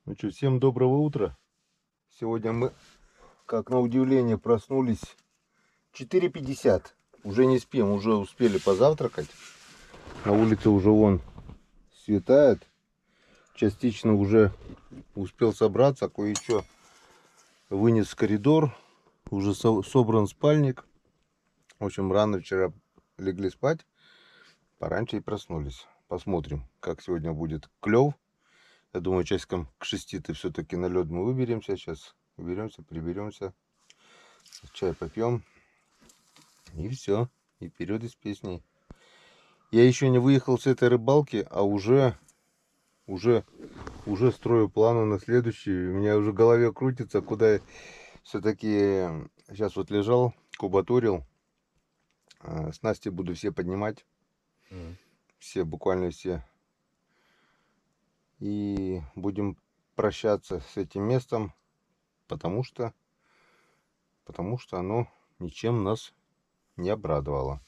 Ну что, всем доброго утра. Сегодня мы, как на удивление, проснулись 4:50. Уже не спим, уже успели позавтракать. На улице уже вон светает. Частично уже успел собраться, кое-что вынес в коридор. Уже собран спальник. В общем, рано вчера легли спать, пораньше и проснулись. Посмотрим, как сегодня будет клев. Я думаю, часиком к 6 все-таки на лед мы выберемся. Сейчас уберемся, приберемся. Чай попьем. И все. И вперед из песней. Я еще не выехал с этой рыбалки, а уже строю планы на следующий. У меня уже в голове крутится, куда я все-таки сейчас вот лежал, кубатурил. Снасти буду все поднимать. Все, буквально все. И будем прощаться с этим местом, потому что оно ничем нас не обрадовало.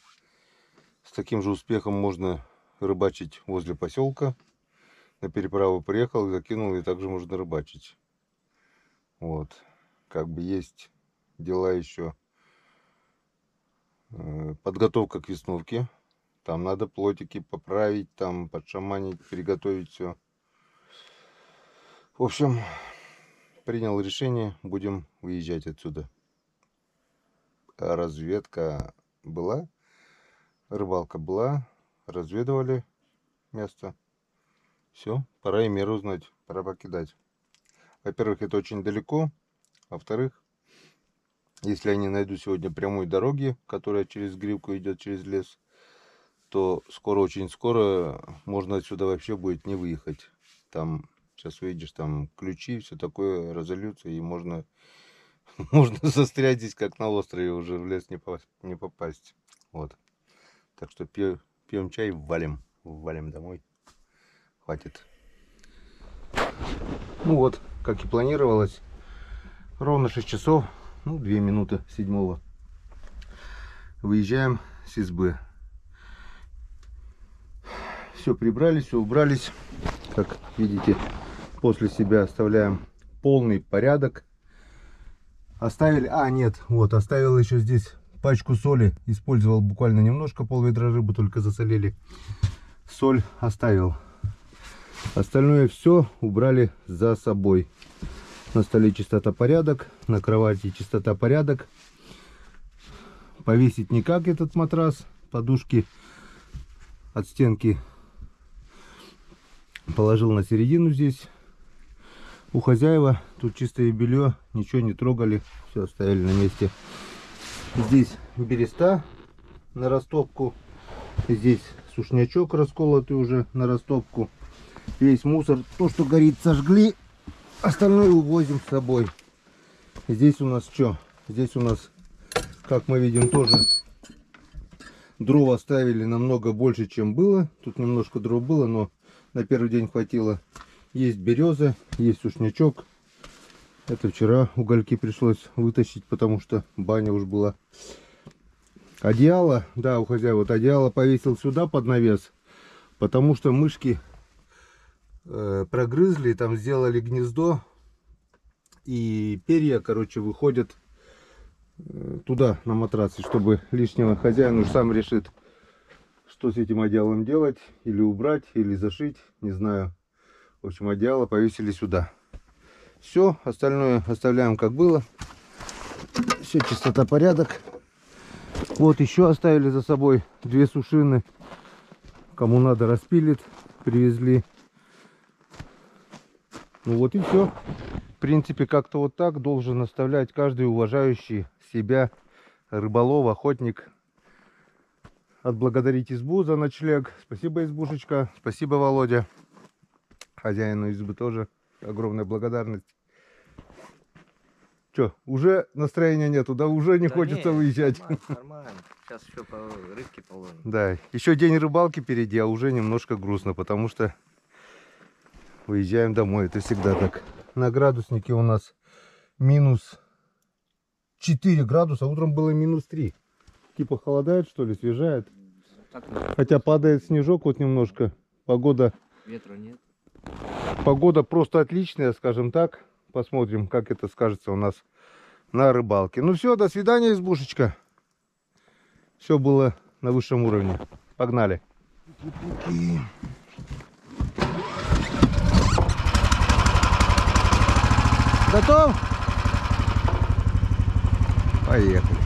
С таким же успехом можно рыбачить возле поселка. На переправу приехал, закинул, и также можно рыбачить. Вот. Как бы есть дела еще. Подготовка к веснушке. Там надо плотики поправить, там подшаманить, приготовить все. В общем, принял решение, будем выезжать отсюда. Разведка была, рыбалка была, разведывали место. Все, пора и меру узнать, пора покидать. Во-первых, это очень далеко. Во-вторых, если я не найду сегодня прямой дороги, которая через гривку идет через лес, то скоро, очень скоро можно отсюда вообще будет не выехать. Там, сейчас увидишь, там ключи, все такое разольются, и можно застрять здесь, как на острове, уже в лес не попасть. Вот. Так что пьем чай, валим домой. Хватит. Ну вот, как и планировалось, ровно 6 часов, 2 минуты 7 выезжаем с избы. Все прибрались, все убрались. Как видите, после себя оставляем полный порядок. Оставили, оставил еще здесь пачку соли. Использовал буквально немножко, пол-ведра рыбы только засолили. Соль оставил. Остальное все убрали за собой. На столе чистота, порядок. На кровати чистота, порядок. Повесить никак этот матрас. Подушки от стенки положил на середину здесь. У хозяева тут чистое белье. Ничего не трогали. Все оставили на месте. Здесь береста на растопку. Здесь сушнячок расколотый уже на растопку. Весь мусор, то, что горит, сожгли. Остальное увозим с собой. Здесь у нас что? Здесь у нас, как мы видим, тоже дров оставили намного больше, чем было. Тут немножко дров было, но на первый день хватило. Есть береза, есть сушнячок. Это вчера угольки пришлось вытащить, потому что баня уж была. Одеяло, да, у хозяина вот одеяло повесил сюда под навес, потому что мышки прогрызли, там сделали гнездо, и перья, короче, выходят туда на матраце, чтобы лишнего хозяин уж сам решит, что с этим одеялом делать, или убрать, или зашить, не знаю. В общем, одеяло повесили сюда. Все, остальное оставляем как было. Все, чистота, порядок. Вот еще оставили за собой 2 сушины. Кому надо, распилит, привезли. Ну вот и все. В принципе, как-то вот так должен оставлять каждый уважающий себя рыболов, охотник. Отблагодарить избу за ночлег. Спасибо, избушечка. Спасибо, Володя. Хозяину избы тоже огромная благодарность. Че, уже настроения нету, да? Уже не хочется выезжать. Нормально. Сейчас еще по рыбке положим. Да, еще день рыбалки впереди, а уже немножко грустно, потому что выезжаем домой. Это всегда так. На градуснике у нас минус 4 градуса, утром было минус 3. Типа холодает, что ли, свежает. Так, хотя падает снежок вот немножко. Погода ветра нет. Погода просто отличная, скажем так. Посмотрим, как это скажется у нас на рыбалке. Ну все, до свидания, избушечка. Все было на высшем уровне. Погнали. Готов? Поехали.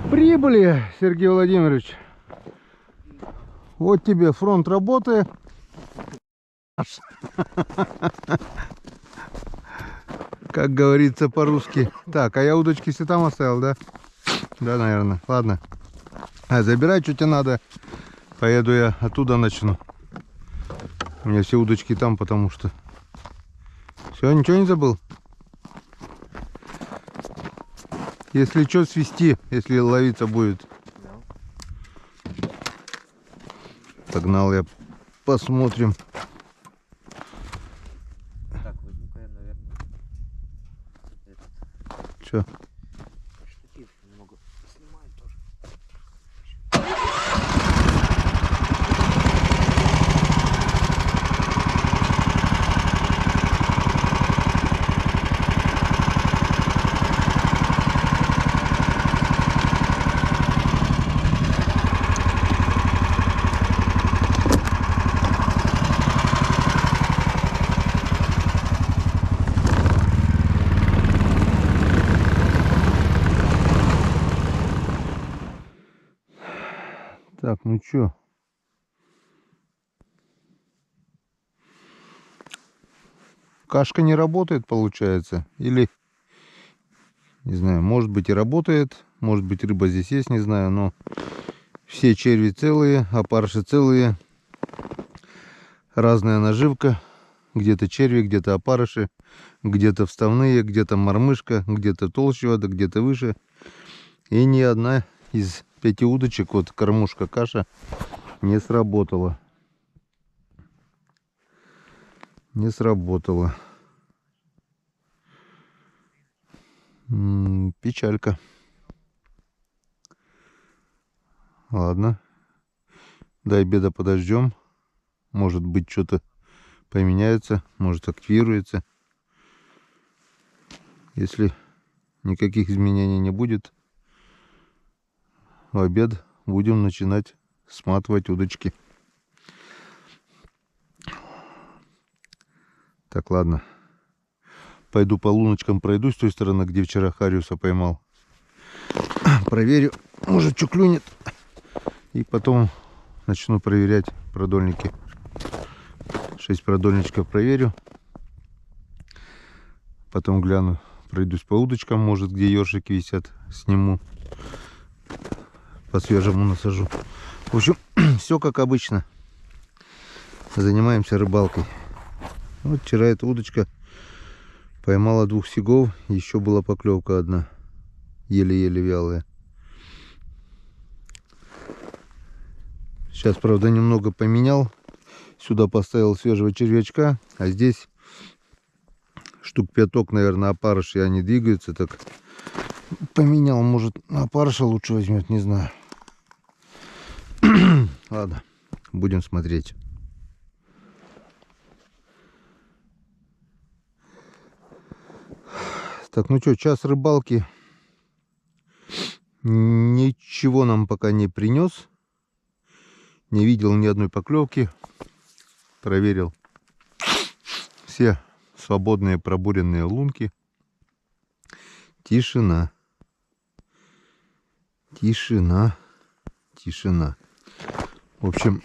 Прибыли, Сергей Владимирович. Вот тебе фронт работы. Как говорится по-русски. Так, а я удочки себе там оставил, да? Да, наверное. Ладно. Забирай, что тебе надо. Поеду я оттуда начну. У меня все удочки там, потому что... Все, ничего не забыл? Если что, свисти, если ловиться будет. Погнал я. Посмотрим. Так, возьму-ка я, наверное, этот Че? штатив немного снимаю тоже. Так, ну чё? Кашка не работает, получается? Или, не знаю, может быть и работает, может быть рыба здесь есть, не знаю, но все черви целые, опарыши целые. Разная наживка. Где-то черви, где-то опарыши, где-то вставные, где-то мормышка, где-то толще вода, где-то выше. И ни одна из 5 удочек, вот кормушка каша, не сработала. Не сработала. Печалька. Ладно. До обеда подождем. Может быть, что-то поменяется, может, активируется. Если никаких изменений не будет, в обед будем начинать сматывать удочки. Так, ладно. Пойду по луночкам пройдусь с той стороны, где вчера хариуса поймал. Проверю, может, что клюнет. И потом начну проверять продольники. 6 продольничков проверю. Потом гляну, пройдусь по удочкам, может, где ёршики висят, сниму. По свежему насажу. В общем, все как обычно. Занимаемся рыбалкой. Вот вчера эта удочка поймала 2 сигов. Еще была поклевка одна. Еле-еле вялая. Сейчас, правда, немного поменял. Сюда поставил свежего червячка. А здесь штук 5, наверное, опарыши. Они двигаются. Так поменял. Может, опарыша лучше возьмет. Не знаю. Ладно. Будем смотреть. Так, ну что, час рыбалки ничего нам пока не принес. Не видел ни одной поклевки. Проверил все свободные пробуренные лунки. Тишина. Тишина. Тишина. В общем,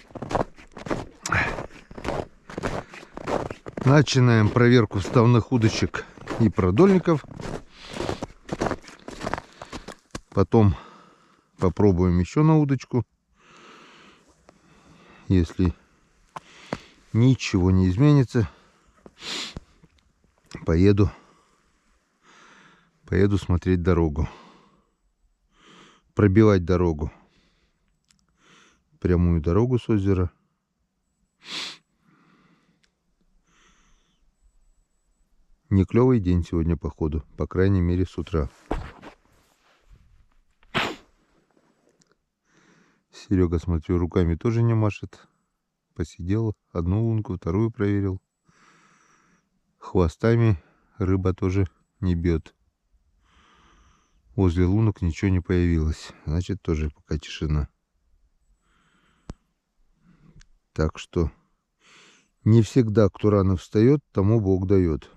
начинаем проверку вставных удочек и продольников. Потом попробуем еще на удочку. Если ничего не изменится, поеду смотреть дорогу. пробивать дорогу. Прямую дорогу с озера. Не клевый день сегодня, походу. По крайней мере, с утра. Серега, смотрю, руками тоже не машет. Посидел. Одну лунку, вторую проверил. Хвостами рыба тоже не бьет. Возле лунок ничего не появилось. Значит, тоже пока тишина. Так что не всегда, кто рано встает, тому Бог дает.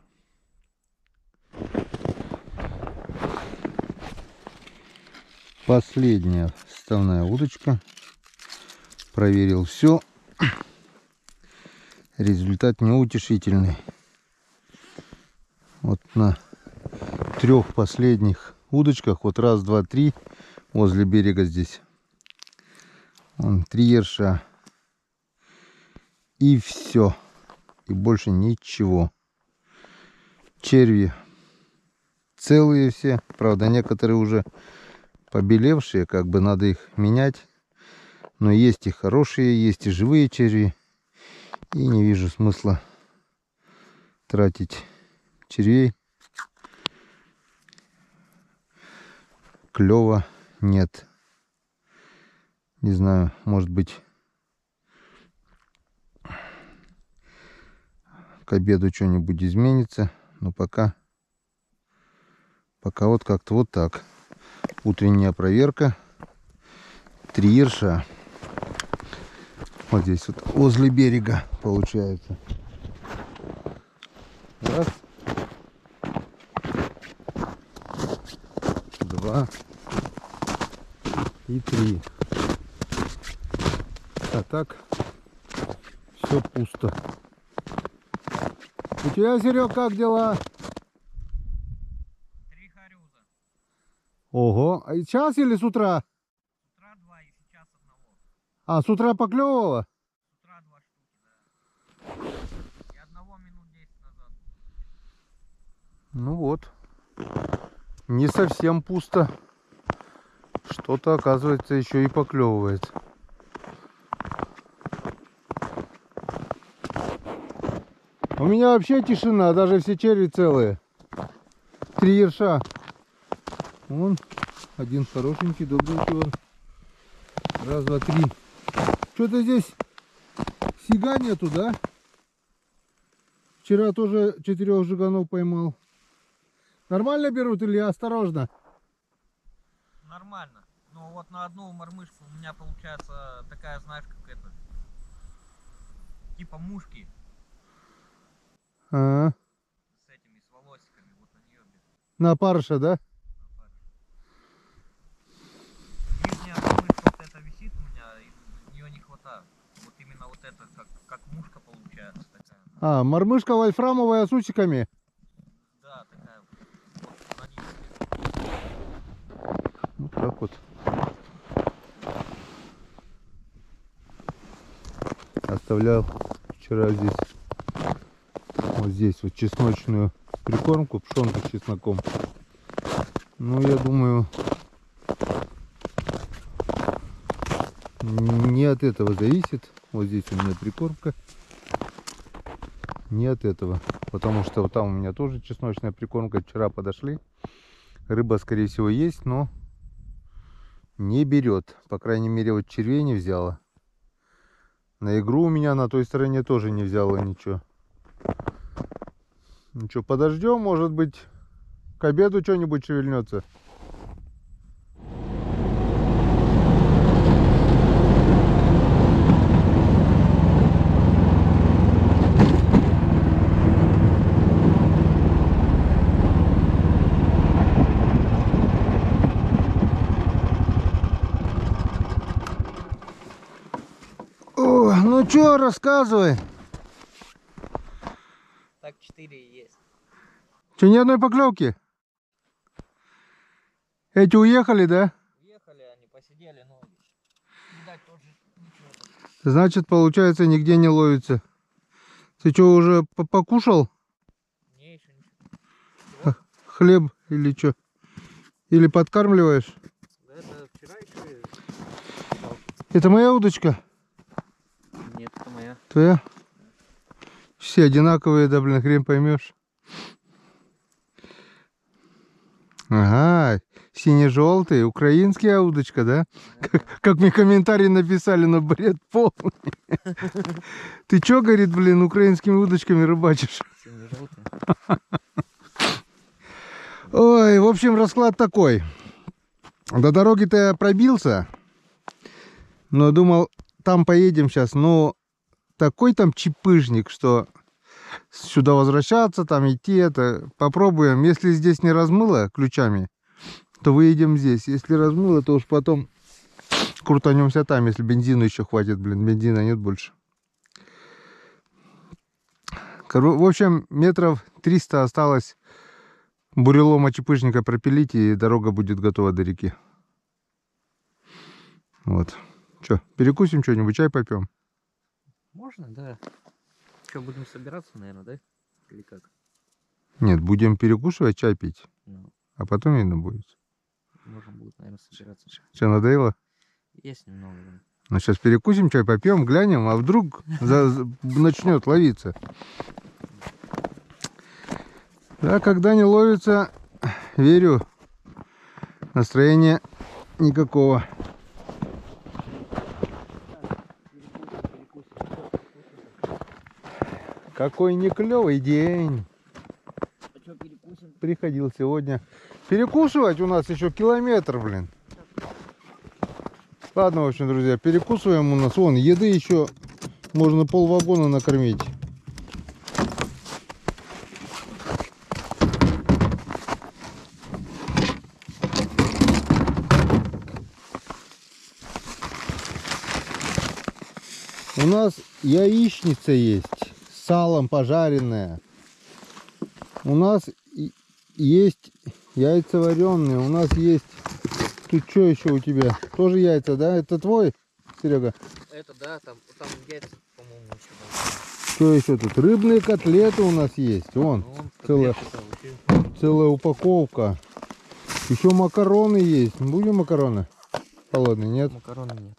Последняя вставная удочка. Проверил все. Результат неутешительный. Вот на 3 последних удочках, вот раз, два, три, возле берега здесь. Вон 3 ерша. И все. И больше ничего. Черви целые все. Правда, некоторые уже побелевшие, как бы надо их менять. Но есть и хорошие, есть и живые черви. И не вижу смысла тратить червей. Клёва нет. Не знаю, может быть, к обеду что-нибудь изменится. Но пока вот как-то вот так. Утренняя проверка. 3 ерша. Вот здесь вот возле берега получается. Раз. 2. И 3. А так все пусто. У тебя, Серег, как дела? 3 харюза. Ого, а сейчас или с утра? С утра 2 и сейчас 1. А, с утра поклевывало? С утра 2 штуки, да. И 1 минут 10 назад. Ну вот. Не совсем пусто. Что-то, оказывается, еще и поклевывает. У меня вообще тишина, даже все черви целые. 3 ерша. Вон, один хорошенький, добренький вон. Раз, два, 3. Что-то здесь сига нету, да? Вчера тоже 4 жиганов поймал. Нормально берут или осторожно? Нормально. Ну вот на одну мормышку у меня получается такая, знаешь, как это. Типа мушки А, с этими, с волосиками. Вот на нее бежит. на парша, да? Нижняя мормышка вот эта висит у меня, и нее не хватает. Вот именно вот это, как мушка получается такая. А, мормышка вольфрамовая с усиками. Да, такая вот на ней. Вот так вот. Оставлял вчера здесь, вот здесь вот чесночную прикормку, пшенку с чесноком. Ну, я думаю, не от этого зависит. Вот здесь у меня прикормка. Не от этого. Потому что вот там у меня тоже чесночная прикормка. Вчера подошли. Рыба, скорее всего, есть, но не берет. По крайней мере, вот червей не взяла. На игру у меня на той стороне тоже не взяла ничего. Ну что, подождем, может быть, к обеду что-нибудь шевельнется. О, ну что, рассказывай. Так 4 есть. Че, ни одной поклевки? Эти уехали, да? Уехали они, посидели, но видать тоже ничего. Значит, получается, нигде не ловится. Ты что, уже покушал? Не, еще ничего. Хлеб или что? Или подкармливаешь? Да, это вчера еще... Это моя удочка? Нет, это моя. Твоя? Все одинаковые, да, блин, хрен поймешь. Ага, сине-желтый, украинская удочка, да? Как мне комментарии написали, но бред полный. Ты чё, говорит, блин, украинскими удочками рыбачишь? Сине-желтый. Ой, в общем, расклад такой. До дороги-то я пробился, но думал, там поедем сейчас, но такой там чипыжник, что сюда возвращаться, там идти, это попробуем. Если здесь не размыло ключами, то выедем здесь. Если размыло, то уж потом крутанемся там, если бензина еще хватит, блин, бензина нет больше. В общем, метров 300 осталось бурелома чипыжника пропилить, и дорога будет готова до реки. Вот. Че, перекусим что-нибудь, чай попьем? Можно, да. Что, будем собираться, наверное, да? Или как? Нет, будем перекусывать, чай пить, Ну, а потом видно будет. можно будет, наверное, собираться. Че, надоело? Есть немного, да. Ну, сейчас перекусим, чай попьем, глянем, а вдруг начнет ловиться. Да, когда не ловится, верю, настроения никакого. Какой не клевый день. А что, перекусим? Приходил сегодня. Перекусывать у нас еще километр, блин. Ладно, в общем, друзья, перекусываем у нас. Вон, еды еще можно полвагона накормить. У нас яичница есть, с салом пожаренная. У нас есть яйца вареные, у нас есть... Тут что еще у тебя? Тоже яйца, да? Это твой, Серега? Это, да, там яйца, по-моему, еще. Что еще тут? Рыбные котлеты у нас есть. Вон, целая упаковка. Еще макароны есть. Будем макароны? Холодные, нет? Макароны нет.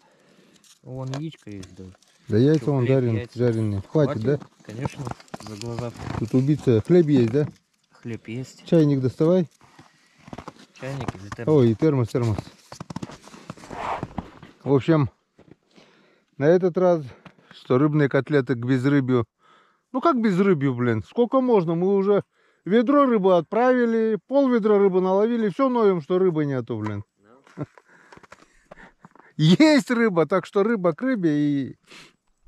Вон яичко есть, да. Да яйца Что, вон жареные. Хватит, да? Конечно, за глаза. Тут убийца. Хлеб есть, да? Хлеб есть. Чайник доставай. Чайник или термос. Ой, и термос. В общем, на этот раз, что рыбные котлеты к безрыбью. Ну как безрыбью, блин? Сколько можно? Мы уже ведро рыбы отправили, пол-ведра рыбы наловили. Все ноем, что рыбы нету, блин. Есть рыба, так что рыба к рыбе, и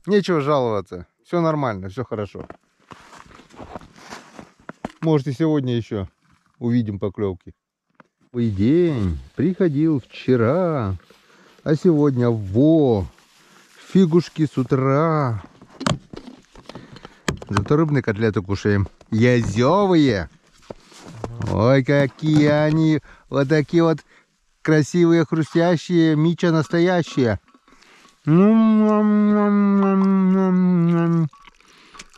нечего жаловаться. Все нормально, все хорошо. Может, и сегодня еще увидим поклевки. Новый день приходил вчера, а сегодня фигушки с утра. Зато рыбные котлеты кушаем. Язевые. Ой, какие они. Вот такие вот красивые, хрустящие. Мича настоящие.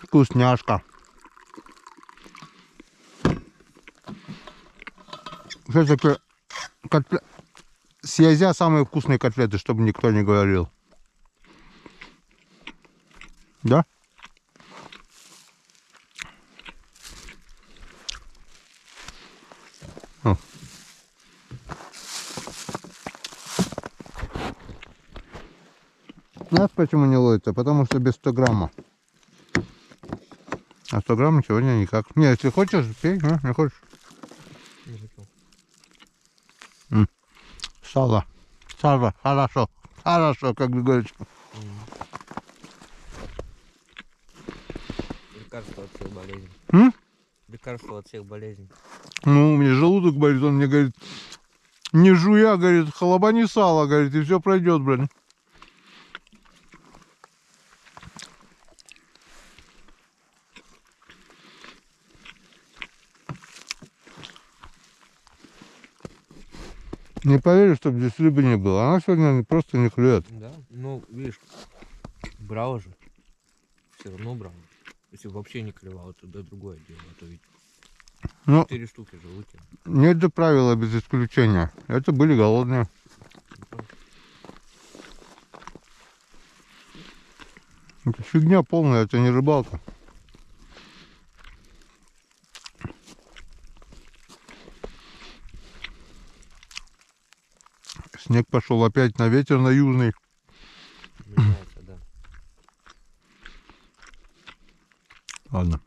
Вкусняшка. Все-таки с язя самые вкусные котлеты, чтобы никто не говорил. Да? О. Знаешь, почему не ловится? Потому что без 100 грамма. А 100 грамм сегодня никак. Не, если хочешь, пей, не хочешь. Сало. Сало, хорошо. Хорошо, как говорится. Лекарство от всех болезней. Лекарство от всех болезней. Ну, у меня желудок болит, он мне говорит, не жуя, говорит, холобани сало, говорит, и все пройдет, блин. Не поверю, чтобы здесь рыбы не было. Она сегодня просто не клюет. Да, ну, видишь, брала же. Все равно брала. Если вообще не клевала, то да, другое дело. А то ведь Ну, 4 штуки же выкинули. нет же правила без исключения. Это были голодные. Ну, Это фигня полная, это не рыбалка. Снег пошел опять на ветер, на южный. Меняется, да. Ладно.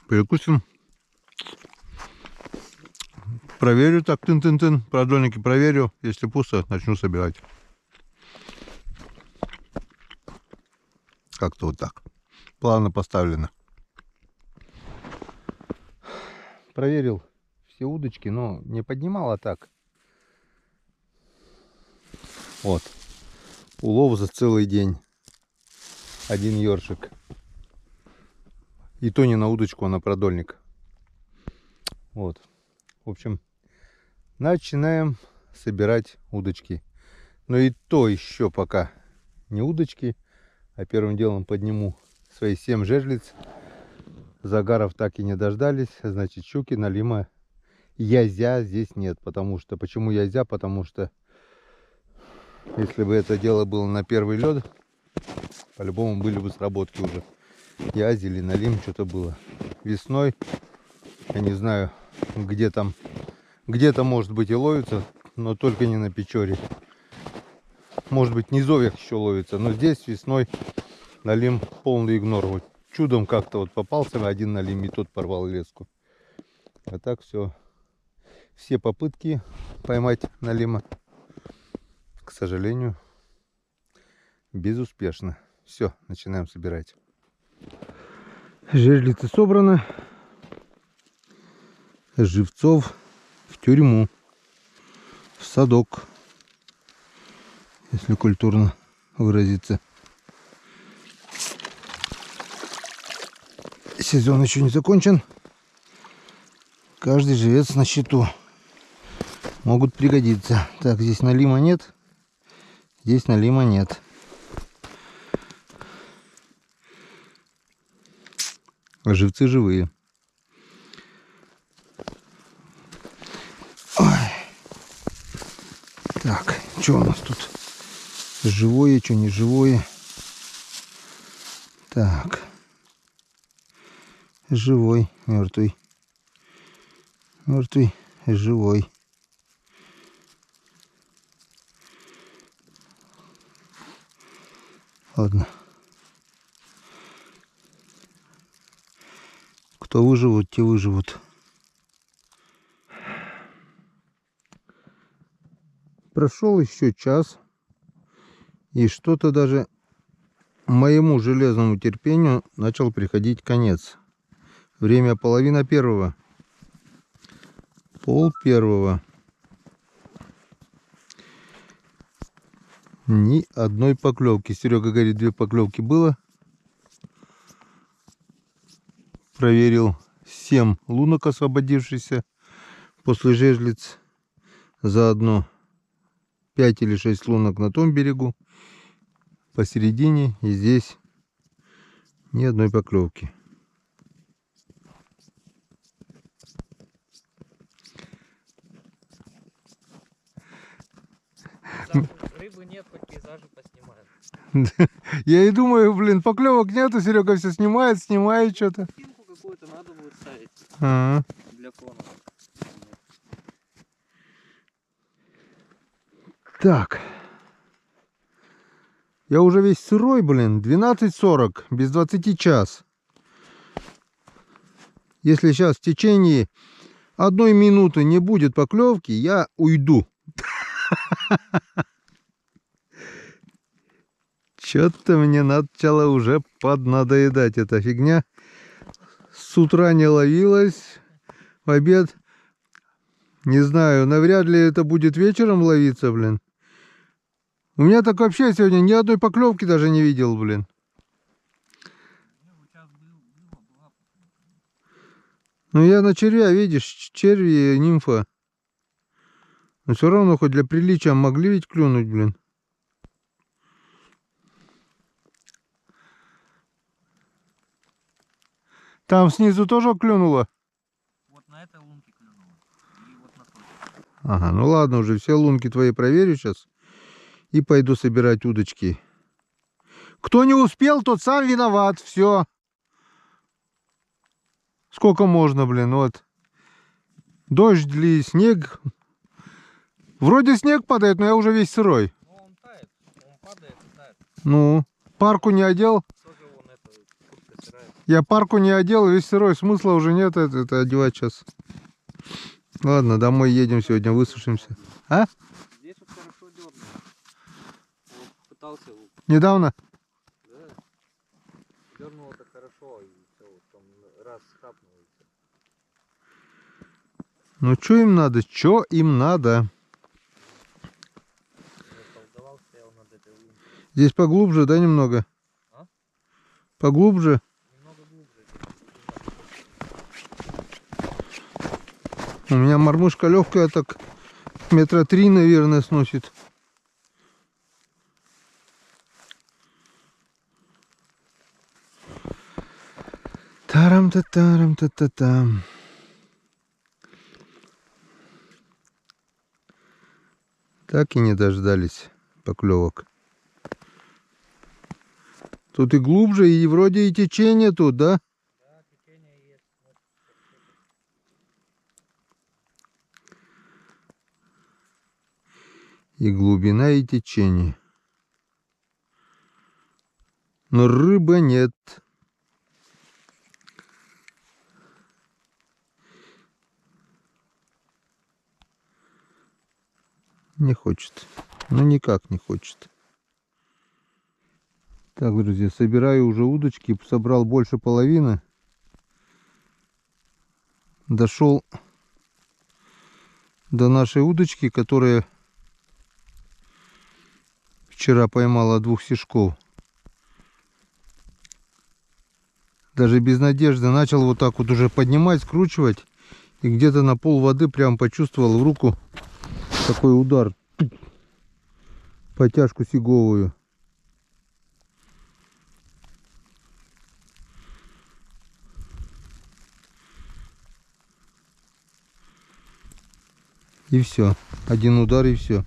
Перекусим. Проверю так, тын-тын-тын. Продольники проверю. Если пусто, начну собирать. Как-то вот так. Плавно поставлено. Проверил все удочки, но не поднимала так. Вот. Улов за целый день. Один ёршик. И то не на удочку, а на продольник. Вот. В общем, начинаем собирать удочки. Но и то еще пока не удочки. А первым делом подниму свои 7 жерлиц. Загаров так и не дождались. Значит, щуки, налима, язя здесь нет. Потому что, почему язя? Потому что если бы это дело было на первый лед, по-любому были бы сработки уже. Язи или налим, что-то было. Весной, я не знаю, где там, где-то может быть и ловится, но только не на Печоре. Может быть, низовьях еще ловится, но здесь весной налим полный игнор. Вот чудом как-то вот попался один налим, и тот порвал леску. А так все попытки поймать налима, к сожалению, безуспешно. Все, начинаем собирать. Жерлицы собраны. Живцов в тюрьму, в садок, если культурно выразиться. Сезон еще не закончен. Каждый живец на счету. Могут пригодиться. Так, здесь налима нет. Здесь налима нет. Живцы живые. Ой. Так, что у нас тут? Живое, что не живое? Так. Живой, мертвый. Мертвый, живой. Ладно. Кто выживут, те выживут. Прошел еще час. И что-то даже моему железному терпению начал приходить конец. Время 1:30. 1:30. Ни одной поклевки. Серега говорит, 2 поклевки было. Проверил 7 лунок, освободившихся после жерлиц. Заодно 5 или 6 лунок на том берегу. Посередине и здесь ни одной поклевки. Рыбы нет, хоть пейзажи поснимают. Я и думаю, блин, поклевок нету, Серега все снимает что-то. Картинку какую-то надо будет ставить для фона. Так. Я уже весь сырой, блин. 12:40, без 20 час. Если сейчас в течение 1 минуты не будет поклевки, я уйду. Что-то мне начало уже поднадоедать эта фигня. С утра не ловилась. В обед. Не знаю, навряд ли это будет вечером ловиться, блин. У меня так вообще сегодня ни одной поклевки даже не видел, блин. Ну я на червя, видишь, черви, нимфа. Но все равно хоть для приличия могли ведь клюнуть, блин. Там снизу тоже клюнуло? Вот на этой лунке клюнуло. И вот на той. Ага, ну ладно, уже все лунки твои проверю сейчас. И пойду собирать удочки. Кто не успел, тот сам виноват. Все. Сколько можно, блин, вот. Дождь ли, снег. Вроде снег падает, но я уже весь сырой. Ну он тает, он падает и тает. Ну, парку не одел. Тоже вон это, куртка сырая. Я парку не одел, весь сырой. Смысла уже нет это одевать сейчас. Ладно, домой едем сегодня, высушимся. А? Здесь вот хорошо дернул. Вот пытался, Недавно? да, дернул это хорошо, и все, вот там раз хапнул и все. Ну, что им надо? Что им надо? Я колдовал, стоял над этой лункой. Здесь поглубже, да, немного? А? Поглубже? Немного глубже. У меня мормышка легкая, так 3 метра, наверное, сносит. Тарам-та-тарам-та-та-там. Так и не дождались поклевок. Тут и глубже, и вроде и течение тут, да? Да, течение есть. Вот. И глубина, и течение. Но рыбы нет. Не хочет. Ну никак не хочет. Так, друзья, собираю уже удочки. Собрал больше половины. Дошел до нашей удочки, которая вчера поймала 2 сишков. Даже без надежды начал вот так вот уже поднимать, скручивать. И где-то на пол воды прям почувствовал в руку такой удар. Потяжку сиговую. И все. Один удар и все.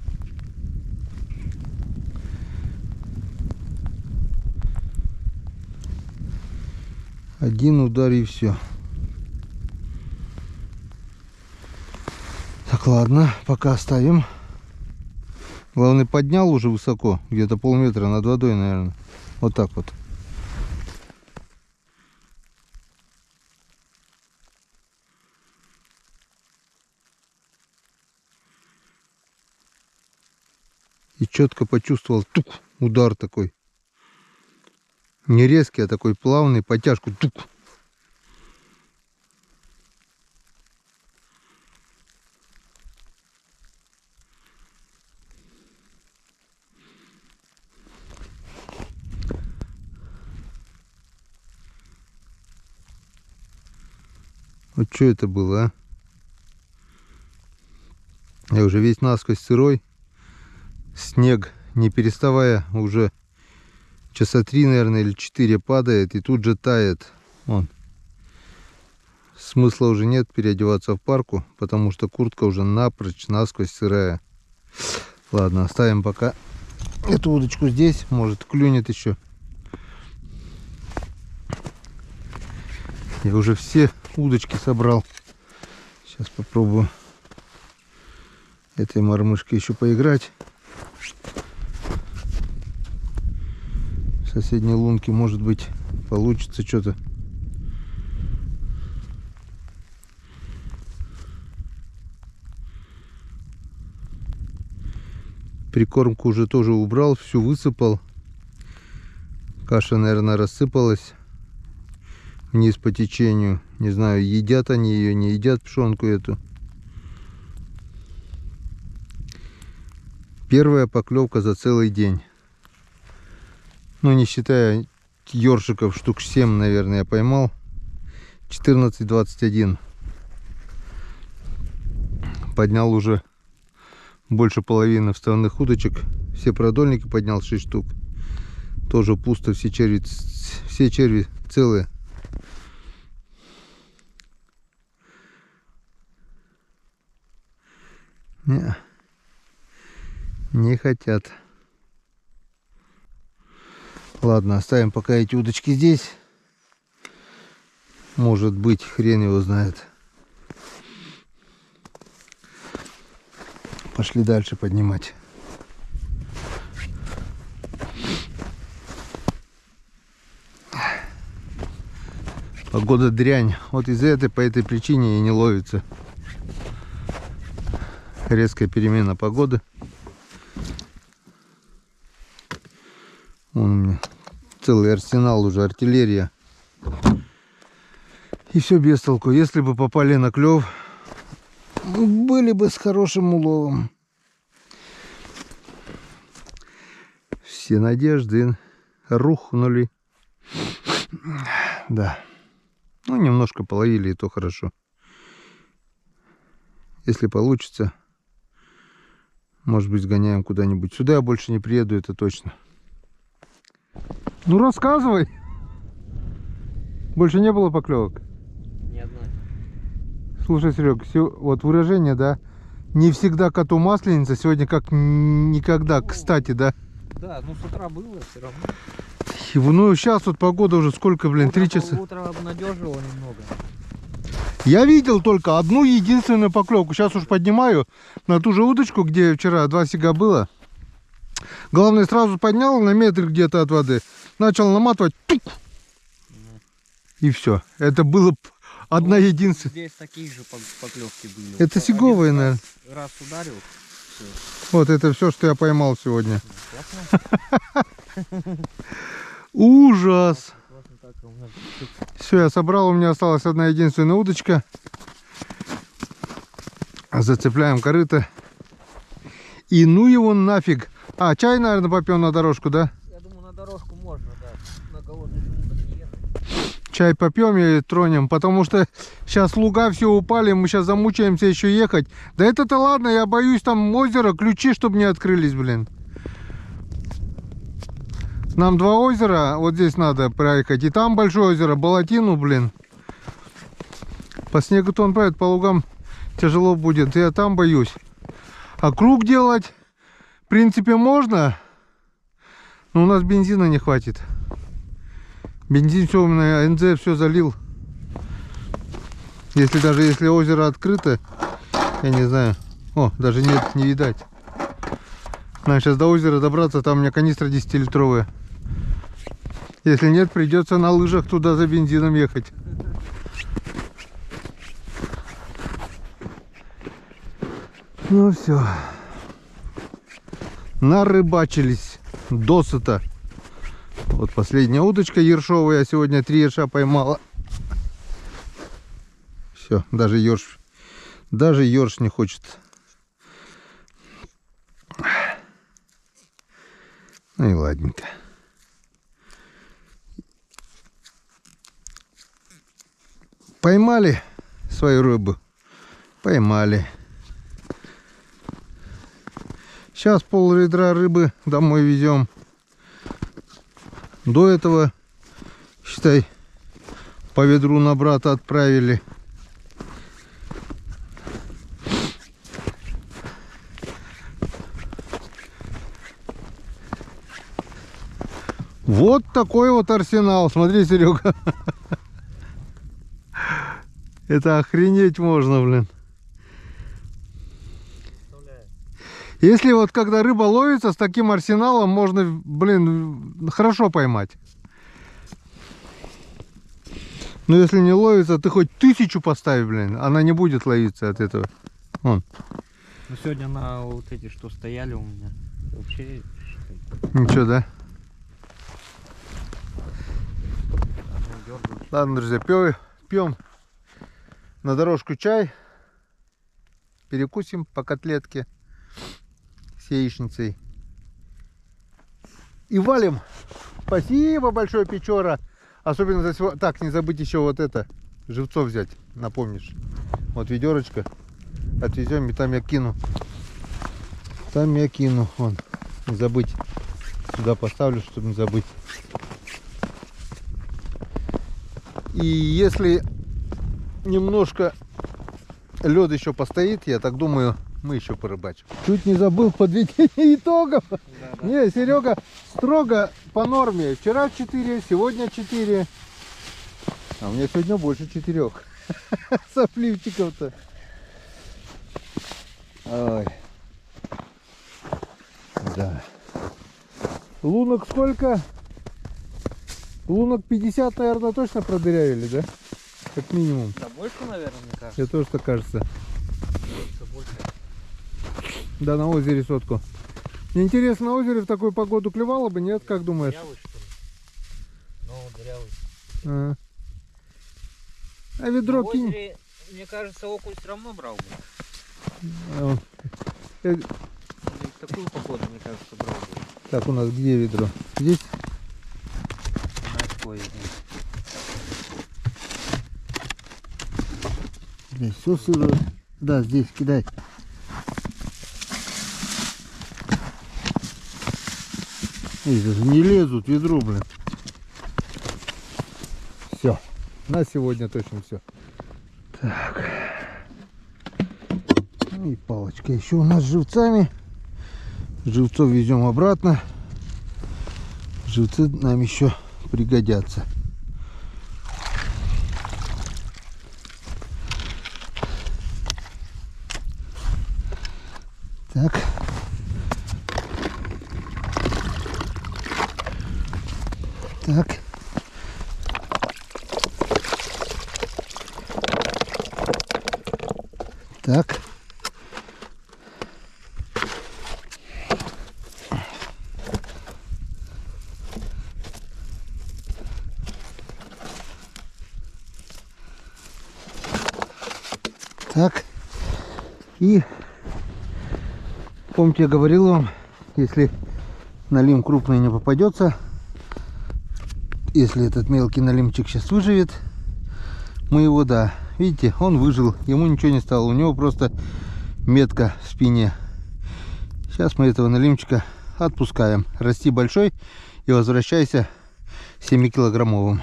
Один удар и все. Так, ладно, пока оставим. Главное, поднял уже высоко, где-то полметра над водой, наверное. Вот так вот. И четко почувствовал тук, удар такой. Не резкий, а такой плавный, потяжку тук. Вот что это было, а? Я уже весь насквозь сырой. Снег, не переставая, уже часа 3, наверное, или 4 падает. И тут же тает. Вон. Смысла уже нет переодеваться в парку, потому что куртка уже напрочь, насквозь сырая. Ладно, оставим пока эту удочку здесь. Может, клюнет еще. Я уже все удочки собрал. Сейчас попробую этой мормышкой еще поиграть. В соседней лунке, может быть, получится что-то. Прикормку уже тоже убрал, всю высыпал. Каша, наверное, рассыпалась вниз по течению. Не знаю, едят они ее, не едят пшенку эту. Первая поклевка за целый день. Ну, не считая ёршиков, штук 7, наверное, я поймал. 14-21. Поднял уже больше половины вставных удочек. Все продольники поднял 6 штук. Тоже пусто, все черви целые. Не хотят. Ладно, оставим пока эти удочки здесь. Может быть, хрен его знает. Пошли дальше поднимать. Погода дрянь. Вот из-за этой, по этой причине и не ловится. Резкая перемена погоды. Вон у меня целый арсенал уже, артиллерия. И все без толку. Если бы попали на клев, были бы с хорошим уловом. Все надежды рухнули. Да. Ну, немножко половили, и то хорошо. Если получится, может быть, сгоняем куда-нибудь. Сюда я больше не приеду, это точно. Ну, рассказывай. Больше не было поклевок? Ни одной. Слушай, Серег, вот выражение, да? Не всегда коту масленица, сегодня как никогда, кстати, да? Да, ну с утра было все равно. Ну, сейчас вот погода уже сколько, блин, 3 часа. Утро обнадеживало немного. Я видел только одну единственную поклевку. Сейчас уж поднимаю на ту же удочку, где вчера 2 сига было. Главное, сразу поднял на метр где-то от воды. Начал наматывать. Тук! И все. Это было одна единственная. Здесь такие же поклевки были. Это сиговые, наверное. Раз ударил. Все. Вот это все, что я поймал сегодня. Ясно? Ужас. Так, Все, я собрал. У меня осталась одна единственная удочка. Зацепляем корыто. И ну его нафиг. А, чай, наверное, попьем на дорожку, да? Я думаю, на дорожку можно, да. На голодный желудок не ехать. Чай попьем и тронем, потому что сейчас луга все упали, мы сейчас замучаемся еще ехать. Да это-то ладно, я боюсь там озеро, ключи, чтобы не открылись, блин. Нам 2 озера, вот здесь надо проехать, и там большое озеро, Болотину, блин. По снегу-то он поедет, по лугам тяжело будет, я там боюсь. А круг делать, в принципе, можно, но у нас бензина не хватит. Бензин все у меня, НЗ все залил. Даже если озеро открыто, я не знаю. О, даже нет, не видать. Надо сейчас до озера добраться, там у меня канистра 10-литровая. Если нет, придется на лыжах туда за бензином ехать. Ну все. Нарыбачились досыта. Вот последняя удочка ершовая. Я сегодня 3 ерша поймала. Все, даже ерш не хочет. Ну и ладненько. Поймали свою рыбу. Поймали. Сейчас пол-ведра рыбы домой везем. До этого, считай, по ведру на брата отправили. Вот такой вот арсенал. Смотри, Серега. Это охренеть можно, блин. Если вот когда рыба ловится с таким арсеналом, можно, блин, хорошо поймать. Но если не ловится, ты хоть 1000 поставь, блин, она не будет ловиться от этого. Вон. Ну сегодня на вот эти, что стояли у меня, вообще... Ничего, да? Ладно, друзья, пьем на дорожку чай. Перекусим по котлетке с яичницей. И валим. Спасибо большое, Печора. Особенно за сегодня. Так, не забыть еще вот это. Живцов взять, напомнишь. Вот ведерочко. Отвезем, и там я кину. Там я кину. Вон. Не забыть. Сюда поставлю, чтобы не забыть. И если немножко лед еще постоит, я так думаю, мы еще порыбачим. Чуть не забыл подведение итогов. Не, Серега строго по норме. Вчера 4, сегодня 4. А у меня сегодня больше 4. Сопливчиков-то. Ой. Да. Лунок сколько? Лунок 50, наверное, точно продырявили, да? Как минимум. Да больше, наверное, мне кажется. Мне тоже так кажется. Больше. Да, на озере сотку. Мне интересно, на озере в такую погоду клевало бы, нет? Как думаешь? Дырявый, что ли? Ну, дырявый. А ведро На кинь. озере, мне кажется, окунь все равно брал бы. Э, В такую погоду, мне кажется, брал бы. Так, у нас где ведро? Здесь? Морской. Здесь все сырое. Да, здесь кидай. Эй, даже не лезут в ведро, блин. Все. На сегодня точно все. Так. И палочка еще у нас с живцами. Живцов везем обратно. Живцы нам еще пригодятся. Так. Так. Так. Так. И помните, я говорил вам, если налим крупный не попадется, если этот мелкий налимчик сейчас выживет, мы его, да, видите, он выжил, ему ничего не стало, у него просто метка в спине. Сейчас мы этого налимчика отпускаем. Расти большой и возвращайся 7-килограммовым.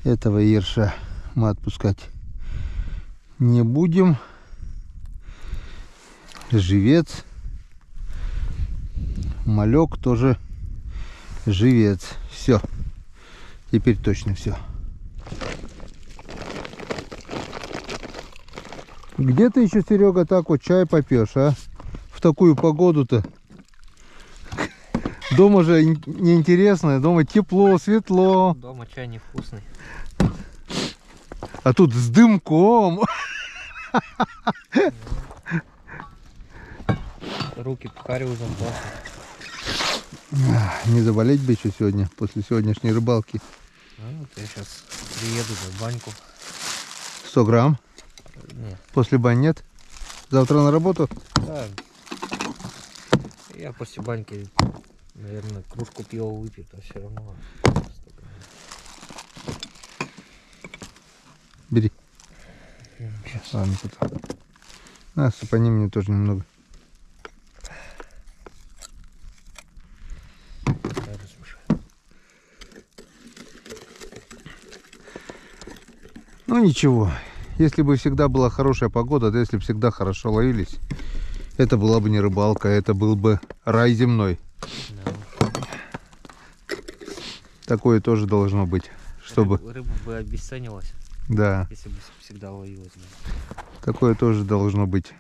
Этого ерша мы отпускать не будем. Живец. Малек тоже живец. Все. Теперь точно все. Где ты еще, Серега, так вот чай попьешь, а? В такую погоду-то. Дома же неинтересно, дома тепло, светло. Дома чай невкусный. А тут с дымком. Руки пхарю зонтом. Не заболеть бы еще сегодня, после сегодняшней рыбалки. Ну, вот я сейчас приеду в баньку. 100 грамм. Нет. После бань нет? Завтра на работу? Да. Я после баньки, наверное, кружку пива выпью, а все равно. Бери. Сейчас. Ладно, потом. На, сыпани мне тоже немного. Ну ничего, если бы всегда была хорошая погода, да если бы всегда хорошо ловились, это была бы не рыбалка, это был бы рай земной. Да. Такое тоже должно быть, чтобы... Рыба бы обесценилась, Да, если бы всегда ловилась. такое тоже должно быть.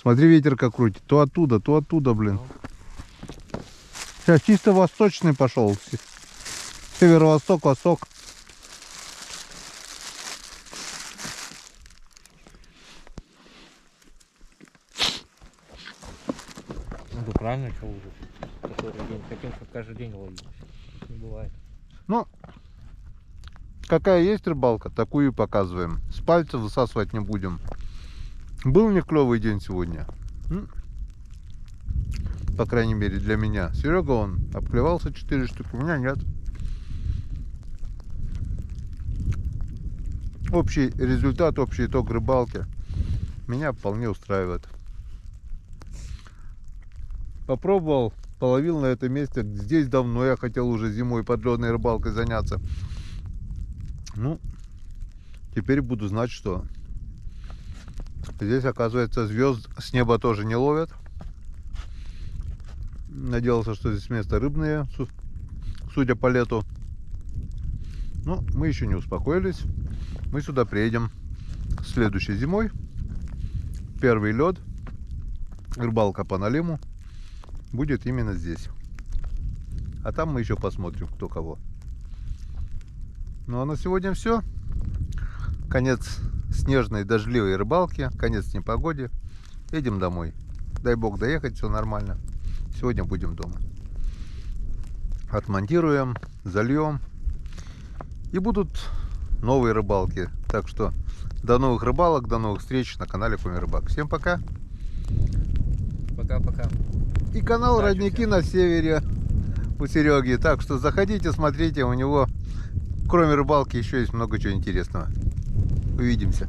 Смотри, ветер как крутит, то оттуда, блин. Сейчас чисто восточный пошел, северо-восток, восток. Ну да правильно, что уже. Который день. Хотим, чтобы каждый день ловились. Не бывает. Ну, какая есть рыбалка, такую и показываем. С пальца высасывать не будем. Был не клевый день сегодня. По крайней мере для меня. Серега, он обклевался 4 штуки, у меня нет. Общий результат, общий итог рыбалки меня вполне устраивает. Попробовал, половил на этом месте. Здесь давно я хотел уже зимой подледной рыбалкой заняться. Ну, теперь буду знать, что Здесь, оказывается, звезд с неба тоже не ловят. Надеялся, что здесь место рыбное, судя по лету. Но мы еще не успокоились. Мы сюда приедем следующей зимой. Первый лед, рыбалка по налиму будет именно здесь. А там мы еще посмотрим, кто кого. Ну а на сегодня все. Конец снежной дождливой рыбалки, конец непогоде. Едем домой. Дай бог доехать, все нормально. Сегодня будем дома. Отмонтируем, зальем. И будут новые рыбалки. Так что до новых рыбалок, до новых встреч на канале Коми Рыбак. Всем пока. Пока-пока. И канал Удачи Родники всем. на севере у Сереги. Так что заходите, смотрите, у него кроме рыбалки еще есть много чего интересного. Увидимся.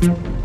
Thank you.